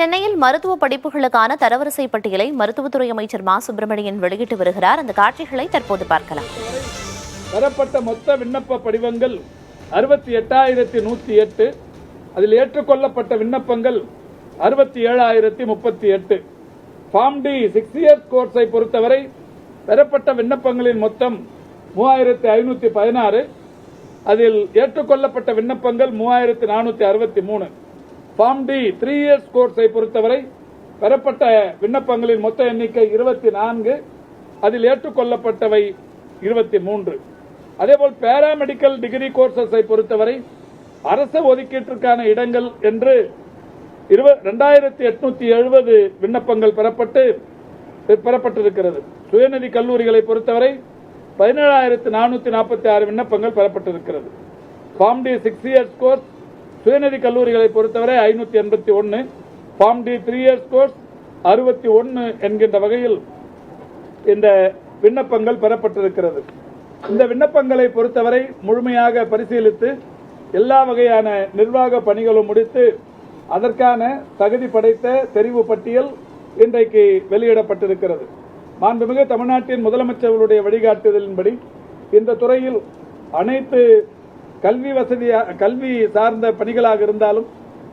சென்னையில் மருத்துவ படிப்புகளுக்கான தரவரிசை பட்டியலை மருத்துவத்துறை அமைச்சர் மா சுப்பிரமணியன் வெளியிட்டு வருகிறார். அந்த காட்சிகளை தற்போது பார்க்கலாம். பெறப்பட்ட மொத்த விண்ணப்ப படிவங்கள் 68,108. அதில் ஏற்றுக்கொள்ளப்பட்ட விண்ணப்பங்கள் 67,038. ஃபார்ம் டி 6 இயர்ஸ் கோர்ஸை பொறுத்தவரை பெறப்பட்ட விண்ணப்பங்களின் மொத்தம் 3,516. அதில் ஏற்றுக்கொள்ளப்பட்ட விண்ணப்பங்கள் 3,463. ஃபார்ம் டி 3 இயர்ஸ் கோர்ஸை பொறுத்தவரை பெறப்பட்ட விண்ணப்பங்களின் மொத்த எண்ணிக்கை 24. அதில் ஏற்றுக்கொள்ளப்பட்டவை 23. அதேபோல் பாராமெடிக்கல் டிகிரி கோர்சஸை பொறுத்தவரை அரசு ஒதுக்கீட்டிற்கான இடங்கள் என்று 2,870 விண்ணப்பங்கள் பெறப்பட்டிருக்கிறது. சுயநிதி கல்லூரிகளை பொறுத்தவரை 17,446 விண்ணப்பங்கள் பெறப்பட்டிருக்கிறது. ஃபார்ம் டி 6 இயர்ஸ் கோர்ஸ் சுயநிதி கல்லூரிகளை பொறுத்தவரை 581, ஃபார்ம் டி 3 இயர்ஸ் கோர்ஸ் 61 என்கின்ற வகையில் இந்த விண்ணப்பங்கள் பெறப்பட்டிருக்கிறது. இந்த விண்ணப்பங்களை பொறுத்தவரை முழுமையாக பரிசீலித்து எல்லா வகையான நிர்வாக பணிகளும் முடித்து அதற்கான தகுதி படைத்த தெரிவு பட்டியல் இன்றைக்கு வெளியிடப்பட்டிருக்கிறது. மாண்புமிகு தமிழ்நாட்டின் முதலமைச்சர்களுடைய வழிகாட்டுதலின்படி இந்த துறையில் அனைத்து கல்வி சார்ந்த பணிகளாக இருந்தாலும்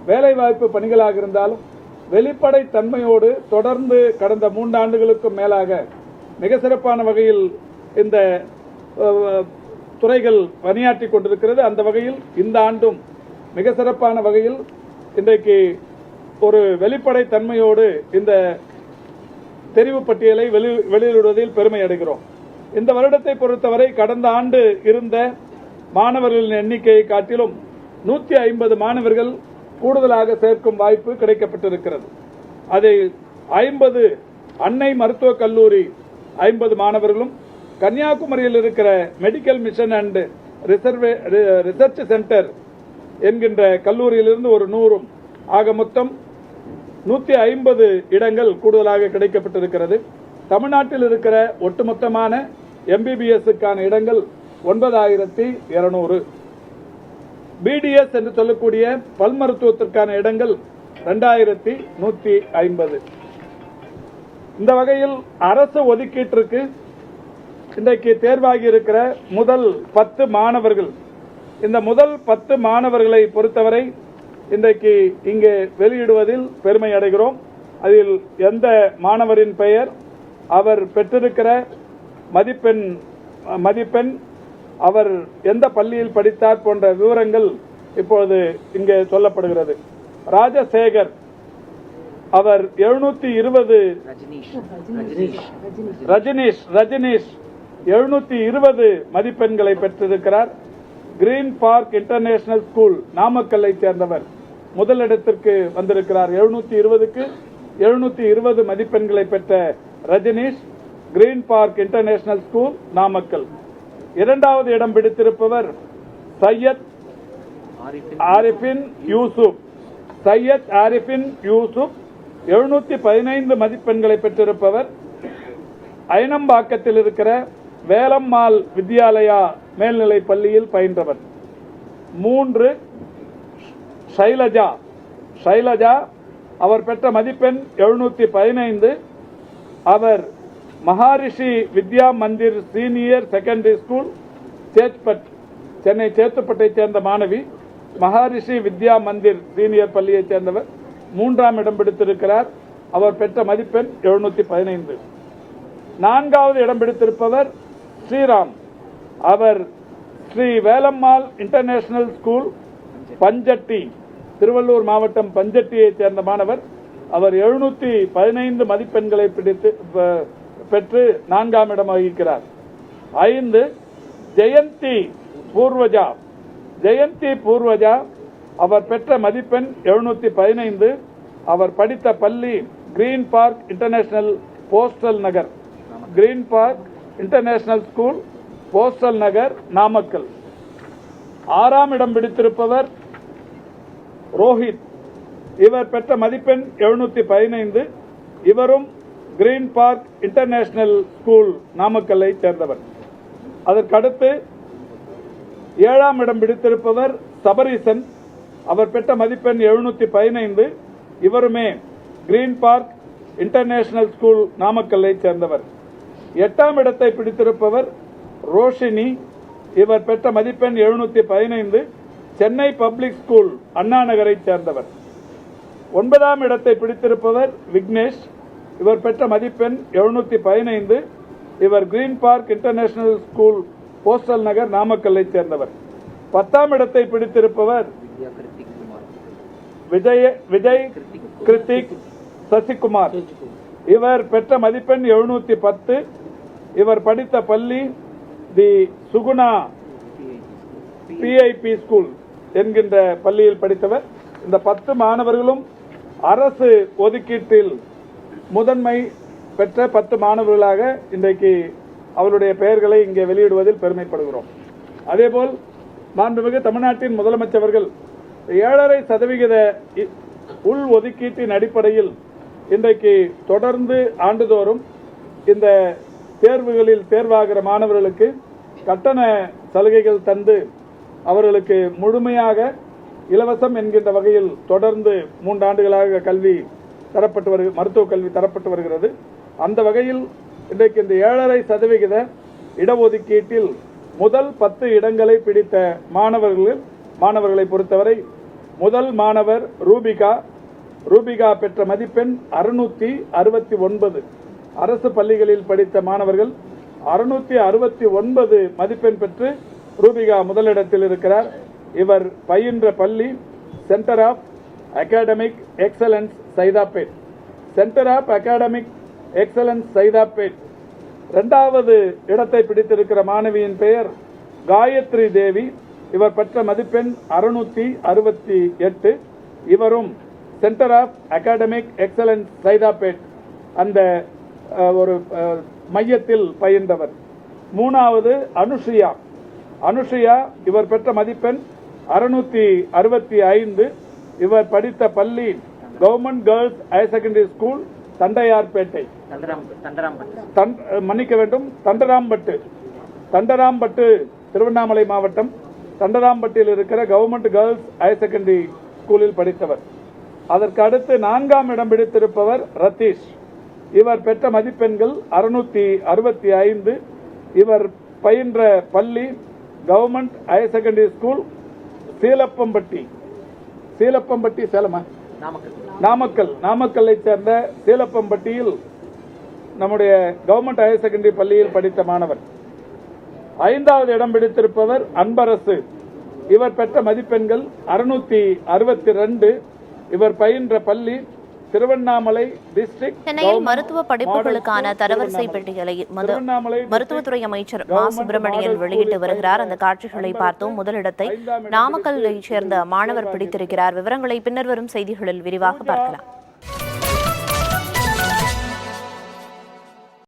வேலைவாய்ப்பு பணிகளாக இருந்தாலும் வெளிப்படை தன்மையோடு தொடர்ந்து கடந்த 3 ஆண்டுகளுக்கும் மேலாக மிக சிறப்பான வகையில் இந்த துறைகள் பணியாற்றிக் கொண்டிருக்கிறது. அந்த வகையில் இந்த ஆண்டும் மிக சிறப்பான வகையில் இன்றைக்கு ஒரு வெளிப்படை தன்மையோடு இந்த தெரிவு பட்டியலை வெளியிடுவதில் பெருமை அடைகிறோம். இந்த வருடத்தை பொறுத்தவரை கடந்த ஆண்டு இருந்த மாணவர்களின் எண்ணிக்கையை காட்டிலும் 150 மாணவர்கள் கூடுதலாக சேர்க்கும் வாய்ப்பு கிடைக்கப்பட்டிருக்கிறது. அதை 50 அன்னை மருத்துவக் கல்லூரி 50 மாணவர்களும், கன்னியாகுமரியில் இருக்கிற medical mission and research centre என்கின்ற கல்லூரியிலிருந்து ஒரு 100 ஆக மொத்தம் 150 இடங்கள் கூடுதலாக கிடைக்கப்பட்டிருக்கிறது. தமிழ்நாட்டில் இருக்கிற ஒட்டுமொத்தமான MBBSக்கான இடங்கள் 9,200. BDS என்று சொல்லக்கூடிய பல் மருத்துவத்திற்கான இடங்கள் 2,150. இந்த வகையில் அரசு ஒதுக்கீட்டிற்கு இன்றைக்கு தேர்வாகி இருக்கிற முதல் 10 மாணவர்கள், இந்த முதல் 10 மாணவர்களை பொறுத்தவரை இன்றைக்கு இங்கே வெளியிடுவதில் பெருமை அடைகிறோம். அதில் எந்த மாணவரின் பெயர், அவர் பெற்றிருக்கிற மதிப்பெண், அவர் எந்த பள்ளியில் படித்தார் போன்ற விவரங்கள் இப்போது இங்கே சொல்லப்படுகிறது. ராஜசேகர், அவர் 720, ரஜினீஷ் 720 மதிப்பெண்களை பெற்றிருக்கிறார். கிரீன் பார்க் இன்டர்நேஷனல் ஸ்கூல் நாமக்கல்லை சேர்ந்தவர் முதலிடத்திற்கு வந்திருக்கிறார். 720க்கு 720 மதிப்பெண்களை பெற்ற Rajneesh, green park international school Namakkal. 2வது இடம் பிடித்திருப்பவர் சையத் ஆரிஃபின் யூசுப் 715 மதிப்பெண்களை பெற்றிருப்பவர். ஐனம்பாக்கத்தில் இருக்கிற வேலம்மாள் வித்யாலயா மேல்நிலை பள்ளியில் பயின்றவர். 3 ஷைலஜா, அவர் பெற்ற மதிப்பெண் 715. அவர் Maharishi Vidya Mandir senior secondary school Chetpet, Chennai சேத்துப்பட்டை சேர்ந்த மாணவி. மகாரிஷி வித்யா மந்திர் சீனியர் பள்ளியைச் சேர்ந்தவர். 3ஆம் இடம் பிடித்திருக்கிறார். அவர் பெற்ற மதிப்பெண் 715. 4வது இடம் பிடித்திருப்பவர் ஸ்ரீராம், அவர் ஸ்ரீ வேலம்மாள் இன்டர்நேஷனல் ஸ்கூல் பஞ்சட்டி, திருவள்ளூர் மாவட்டம் பஞ்சட்டியைச் சேர்ந்த மாணவர். அவர் 715 மதிப்பெண்களை பெற்று 4ஆம் இடம் வகிக்கிறார். 5 ஜெயந்தி பூர்வஜா, அவர் பெற்ற மதிப்பெண் 715. அவர் படித்த பள்ளி green park international postal Nagar, green park international school postal Nagar Namakkal. 6ஆம் இடம் பிடித்திருப்பவர் ரோஹித், இவர் பெற்ற மதிப்பெண் 715. இவரும் கிரீன் பார்க் இன்டர்நேஷனல் ஸ்கூல் நாமக்கல்லை சேர்ந்தவர். அதற்கடுத்து 7ஆம் இடம் பிடித்திருப்பவர் சபரீசன், அவர் பெற்ற மதிப்பெண் 715. இவருமே கிரீன் பார்க் இன்டர்நேஷனல் ஸ்கூல் நாமக்கல்லை சேர்ந்தவர். 8ஆம் இடத்தை பிடித்திருப்பவர் ரோஷினி. இவர் பெற்ற மதிப்பெண் 715, சென்னை பப்ளிக் ஸ்கூல் அண்ணா நகரை சேர்ந்தவர். 9ஆம் இடத்தை பிடித்திருப்பவர் விக்னேஷ். இவர் பெற்ற மதிப்பெண் 715. இவர் green park international school postal Nagar நாமக்கல்லை சேர்ந்தவர். 10ஆம் இடத்தை பிடித்திருப்பவர் விஜய் கிருத்திக் சசிகுமார். இவர் பெற்ற மதிப்பெண் 710. இவர் படித்த பள்ளி தி சுகுணா PIP ஸ்கூல் என்கின்ற பள்ளியில் படித்தவர். இந்த 10 மாணவர்களும் அரசு ஒதுக்கீட்டில் முதன்மை பெற்ற 10 மாணவர்களாக இன்றைக்கு அவருடைய பெயர்களை இங்கே வெளியிடுவதில் பெருமைப்படுகிறோம். அதேபோல் மாண்புமிகு தமிழ்நாட்டின் முதலமைச்சர்கள் 7.5% உள் ஒதுக்கீட்டின் அடிப்படையில் இன்றைக்கு தொடர்ந்து ஆண்டுதோறும் இந்த தேர்வுகளில் தேர்வாகிற மாணவர்களுக்கு கட்டண சலுகைகள் தந்து அவர்களுக்கு முழுமையாக இலவசம் என்கின்ற வகையில் தொடர்ந்து 3 ஆண்டுகளாக மருத்துவ கல்வி தரப்பட்டு வருகிறது. அந்த வகையில் இன்றைக்கு இந்த 7.5% இடஒதுக்கீட்டில் முதல் 10 இடங்களை பிடித்த மாணவர்களை பொறுத்தவரை முதல் மாணவர் ரூபிகா பெற்ற மதிப்பெண் 669. அரசு பள்ளிகளில் படித்த மாணவர்கள் 669 மதிப்பெண் பெற்று ரூபிகா முதலிடத்தில் இருக்கிறார். இவர் பயின்ற பள்ளி centre of academic excellence Saidapet. Centre of academic excellence Saidapet. 2வது இடத்தை பிடித்திருக்கிற மாணவியின் பெயர் காயத்ரி தேவி. இவர் பெற்ற மதிப்பெண் 668. இவரும் centre of academic excellence Saidapet அந்த ஒரு மையத்தில் பயின்றவர். 3வது அனுஷியா. இவர் பெற்ற மதிப்பெண் 665. இவர் படித்த பள்ளி government girls higher secondary school Tondiarpet. மன்னிக்க வேண்டும், தண்டராம்பட்டு திருவண்ணாமலை மாவட்டம் தண்டராம்பட்டில் இருக்கிற கவர்மெண்ட் கேர்ள்ஸ் ஹையர் செகண்டரி ஸ்கூலில் படித்தவர். அதற்கு அடுத்து 4ஆம் இடம் பிடித்திருப்பவர் ரதீஷ். இவர் பெற்ற மதிப்பெண்கள் 665. இவர் பயின்ற பள்ளி கவர்மெண்ட் ஹையர் செகண்டரி ஸ்கூல் சீலப்பம்பட்டி சேலமா நாமக்கல்லை சேர்ந்த சீலப்பம்பட்டியில் நம்முடைய கவர்மெண்ட் ஹையர் செகண்டரி பள்ளியில் படித்த மாணவர். 5வது இடம் பிடித்திருப்பவர் அன்பரசு. இவர் பெற்ற மதிப்பெண்கள் 662. இவர் பயின்ற பள்ளி திருவண்ணாமலை டிஸ்ட்ரிக்ட். சென்னையில் மருத்துவ படிப்புகளுக்கான தரவரிசை பட்டியலை மருத்துவத்துறை அமைச்சர் மா சுப்பிரமணியன் வெளியிட்டு வருகிறார். அந்த காட்சிகளை பார்த்தோம். முதலிடத்தை நாமக்கல்லை சேர்ந்த மாணவர் பிடித்திருக்கிறார். விவரங்களை பின்னர் வரும் செய்திகளில் விரிவாக பார்க்கலாம்.